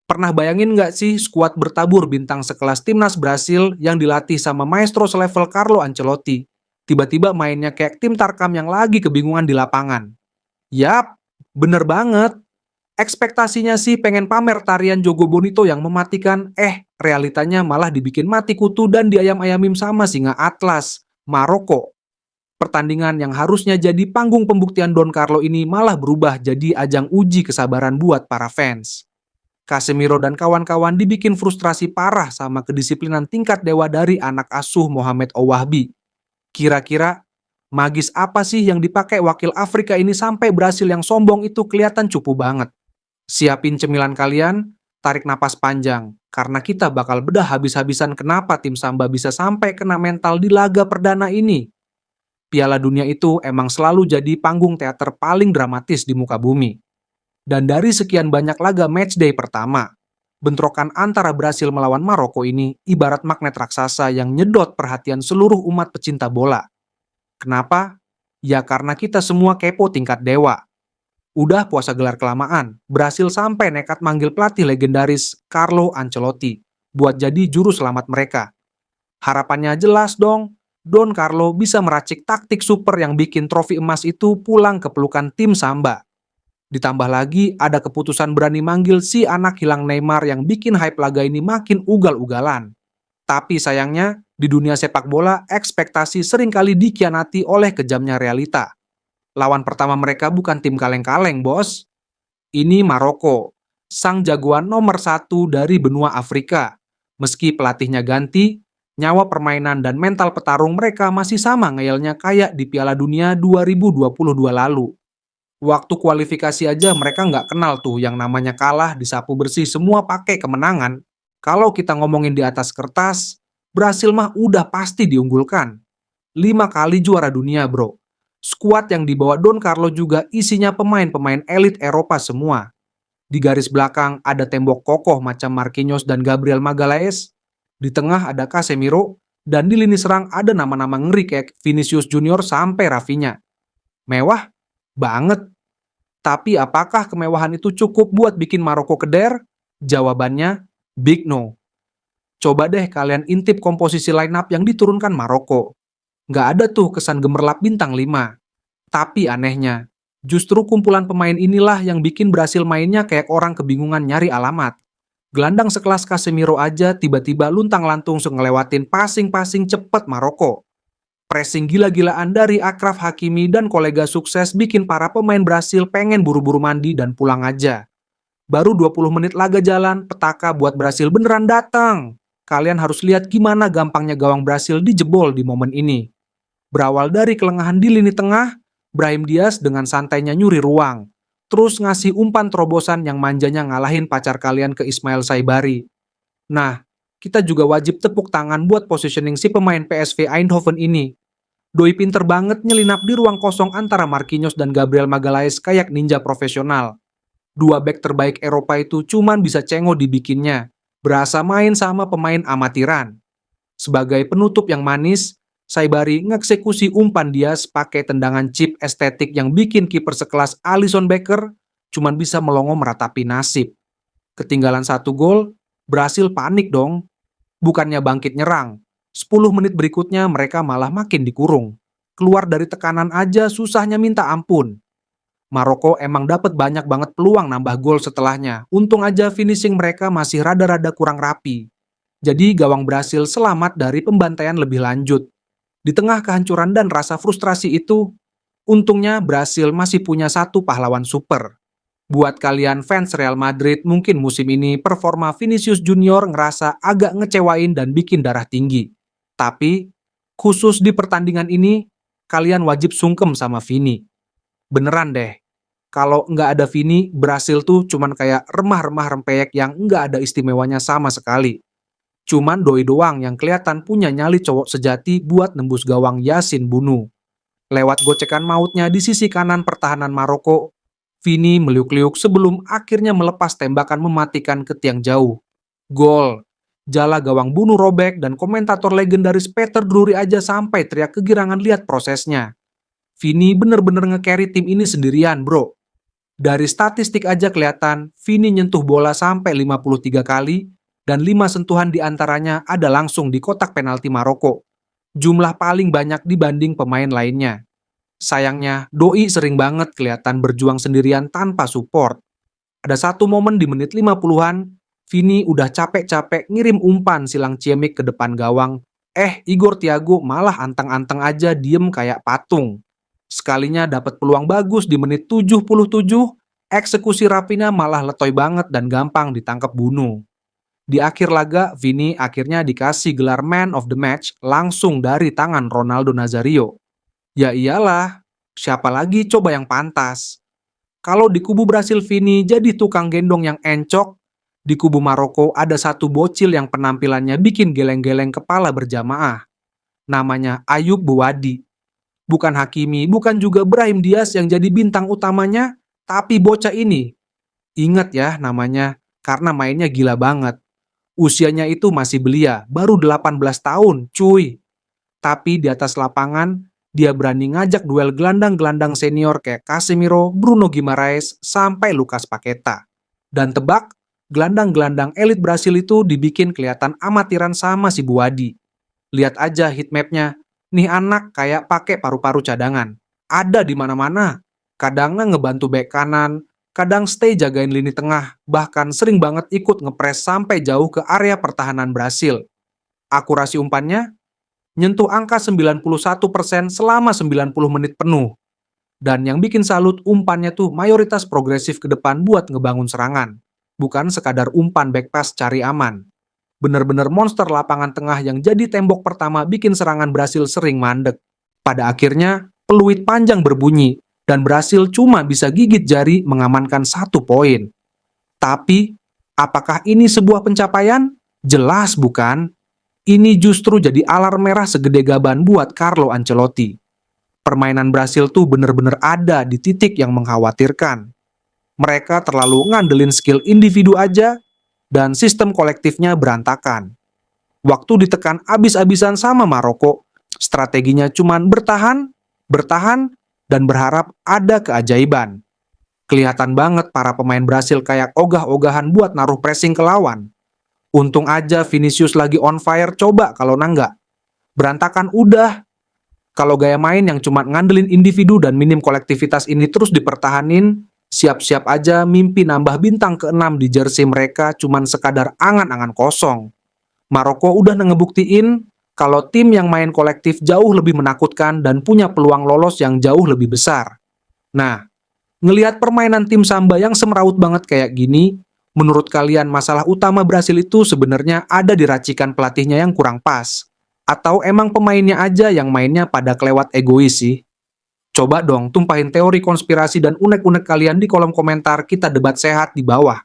Pernah bayangin nggak sih skuad bertabur bintang sekelas timnas Brasil yang dilatih sama maestro selevel Carlo Ancelotti? Tiba-tiba mainnya kayak tim Tarkam yang lagi kebingungan di lapangan. Yap, bener banget. Ekspektasinya sih pengen pamer tarian Jogo Bonito yang mematikan, realitanya malah dibikin mati kutu dan diayam-ayamin sama singa Atlas, Maroko. Pertandingan yang harusnya jadi panggung pembuktian Don Carlo ini malah berubah jadi ajang uji kesabaran buat para fans. Casemiro dan kawan-kawan dibikin frustrasi parah sama kedisiplinan tingkat dewa dari anak asuh Mohamed Owahbi. Kira-kira magis apa sih yang dipakai wakil Afrika ini sampai Brasil yang sombong itu kelihatan cupu banget? Siapin cemilan kalian, tarik napas panjang, karena kita bakal bedah habis-habisan kenapa tim Samba bisa sampai kena mental di laga perdana ini. Piala Dunia itu emang selalu jadi panggung teater paling dramatis di muka bumi. Dan dari sekian banyak laga matchday pertama, bentrokan antara Brasil melawan Maroko ini ibarat magnet raksasa yang nyedot perhatian seluruh umat pecinta bola. Kenapa? Ya karena kita semua kepo tingkat dewa. Udah puasa gelar kelamaan, Brasil sampai nekat manggil pelatih legendaris Carlo Ancelotti buat jadi juru selamat mereka. Harapannya jelas dong, Don Carlo bisa meracik taktik super yang bikin trofi emas itu pulang ke pelukan tim Samba. Ditambah lagi ada keputusan berani manggil si anak hilang Neymar yang bikin hype laga ini makin ugal-ugalan. Tapi sayangnya, di dunia sepak bola, ekspektasi seringkali dikhianati oleh kejamnya realita. Lawan pertama mereka bukan tim kaleng-kaleng, bos. Ini Maroko, sang jagoan nomor 1 dari benua Afrika. Meski pelatihnya ganti, nyawa permainan dan mental petarung mereka masih sama ngeyelnya kayak di Piala Dunia 2022 lalu. Waktu kualifikasi aja mereka nggak kenal tuh yang namanya kalah disapu bersih semua pakai kemenangan. Kalau kita ngomongin di atas kertas, Brasil mah udah pasti diunggulkan. 5 kali juara dunia bro. Skuad yang dibawa Don Carlo juga isinya pemain-pemain elit Eropa semua. Di garis belakang ada tembok kokoh macam Marquinhos dan Gabriel Magalhaes. Di tengah ada Casemiro. Dan di lini serang ada nama-nama ngeri kayak Vinicius Junior sampai Rafinha. Mewah? Banget. Tapi apakah kemewahan itu cukup buat bikin Maroko keder? Jawabannya, big no. Coba deh kalian intip komposisi lineup yang diturunkan Maroko. Nggak ada tuh kesan gemerlap bintang 5. Tapi anehnya, justru kumpulan pemain inilah yang bikin Brasil mainnya kayak orang kebingungan nyari alamat. Gelandang sekelas Casemiro aja tiba-tiba luntang-lantung ngelewatin passing-passing cepet Maroko. Pressing gila-gilaan dari Achraf Hakimi dan kolega sukses bikin para pemain Brasil pengen buru-buru mandi dan pulang aja. Baru 20 menit laga jalan, petaka buat Brasil beneran datang. Kalian harus lihat gimana gampangnya gawang Brasil dijebol di momen ini. Berawal dari kelengahan di lini tengah, Brahim Diaz dengan santainya nyuri ruang. Terus ngasih umpan terobosan yang manjanya ngalahin pacar kalian ke Ismail Saibari. Nah, kita juga wajib tepuk tangan buat positioning si pemain PSV Eindhoven ini. Doi pinter banget nyelinap di ruang kosong antara Marquinhos dan Gabriel Magalhaes kayak ninja profesional. 2 bek terbaik Eropa itu cuman bisa cengok dibikinnya. Berasa main sama pemain amatiran. Sebagai penutup yang manis, Saibari ngeksekusi umpan Diaz pakai tendangan chip estetik yang bikin kiper sekelas Alisson Becker cuman bisa melongo meratapi nasib. Ketinggalan 1 gol, Brasil panik dong. Bukannya bangkit nyerang, 10 menit berikutnya mereka malah makin dikurung. Keluar dari tekanan aja susahnya minta ampun. Maroko emang dapat banyak banget peluang nambah gol setelahnya. Untung aja finishing mereka masih rada-rada kurang rapi. Jadi gawang Brasil selamat dari pembantaian lebih lanjut. Di tengah kehancuran dan rasa frustrasi itu, untungnya Brasil masih punya 1 pahlawan super. Buat kalian fans Real Madrid, mungkin musim ini performa Vinicius Junior ngerasa agak ngecewain dan bikin darah tinggi. Tapi, khusus di pertandingan ini, kalian wajib sungkem sama Vini. Beneran deh, kalau nggak ada Vini, Brasil tuh cuman kayak remah-remah rempeyek yang nggak ada istimewanya sama sekali. Cuman doi doang yang kelihatan punya nyali cowok sejati buat nembus gawang Yasin Bunu. Lewat gocekan mautnya di sisi kanan pertahanan Maroko, Vini meliuk-liuk sebelum akhirnya melepas tembakan mematikan ke tiang jauh. Gol! Jala gawang Bunu robek dan komentator legendaris Peter Drury aja sampai teriak kegirangan lihat prosesnya. Vini bener-bener nge-carry tim ini sendirian bro. Dari statistik aja kelihatan, Vini nyentuh bola sampai 53 kali, dan 5 sentuhan diantaranya ada langsung di kotak penalti Maroko. Jumlah paling banyak dibanding pemain lainnya. Sayangnya, Doi sering banget kelihatan berjuang sendirian tanpa support. Ada satu momen di menit 50-an, Vini udah capek-capek ngirim umpan silang ciemik ke depan gawang. Igor Thiago malah anteng-anteng aja diem kayak patung. Sekalinya dapat peluang bagus di menit 77, eksekusi Rafinha malah letoy banget dan gampang ditangkap bunuh. Di akhir laga, Vini akhirnya dikasih gelar Man of the Match langsung dari tangan Ronaldo Nazario. Ya iyalah, siapa lagi coba yang pantas? Kalau di kubu Brasil Vini jadi tukang gendong yang encok, di kubu Maroko ada satu bocil yang penampilannya bikin geleng-geleng kepala berjamaah. Namanya Ayub Buwadi. Bukan Hakimi, bukan juga Brahim Diaz yang jadi bintang utamanya, tapi bocah ini. Ingat ya namanya, karena mainnya gila banget. Usianya itu masih belia, baru 18 tahun, cuy. Tapi di atas lapangan, dia berani ngajak duel gelandang-gelandang senior kayak Casemiro, Bruno Guimaraes, sampai Lucas Paqueta. Dan tebak, gelandang-gelandang elit Brasil itu dibikin kelihatan amatiran sama si Buwadi. Lihat aja heatmapnya, nih anak kayak pakai paru-paru cadangan. Ada di mana-mana. Kadangnya ngebantu bek kanan, kadang stay jagain lini tengah, bahkan sering banget ikut ngepres sampai jauh ke area pertahanan Brasil. Akurasi umpannya nyentuh angka 91% selama 90 menit penuh. Dan yang bikin salut umpannya tuh mayoritas progresif ke depan buat ngebangun serangan. Bukan sekadar umpan back pass cari aman. Bener-bener monster lapangan tengah yang jadi tembok pertama bikin serangan Brasil sering mandek. Pada akhirnya, peluit panjang berbunyi, dan Brasil cuma bisa gigit jari mengamankan 1 poin. Tapi, apakah ini sebuah pencapaian? Jelas bukan. Ini justru jadi alarm merah segede gaban buat Carlo Ancelotti. Permainan Brasil tuh bener-bener ada di titik yang mengkhawatirkan. Mereka terlalu ngandelin skill individu aja, dan sistem kolektifnya berantakan. Waktu ditekan abis-abisan sama Maroko, strateginya cuman bertahan, dan berharap ada keajaiban. Kelihatan banget para pemain Brasil kayak ogah-ogahan buat naruh pressing ke lawan. Untung aja Vinicius lagi on fire, coba kalau nggak. Berantakan udah. Kalau gaya main yang cuma ngandelin individu dan minim kolektivitas ini terus dipertahanin, siap-siap aja mimpi nambah bintang ke-6 di jersey mereka cuman sekadar angan-angan kosong. Maroko udah ngebuktiin kalau tim yang main kolektif jauh lebih menakutkan dan punya peluang lolos yang jauh lebih besar. Nah, ngelihat permainan tim Samba yang semeraut banget kayak gini, menurut kalian masalah utama Brasil itu sebenarnya ada di racikan pelatihnya yang kurang pas? Atau emang pemainnya aja yang mainnya pada kelewat egois sih? Coba dong tumpahin teori konspirasi dan unek-unek kalian di kolom komentar, kita debat sehat di bawah.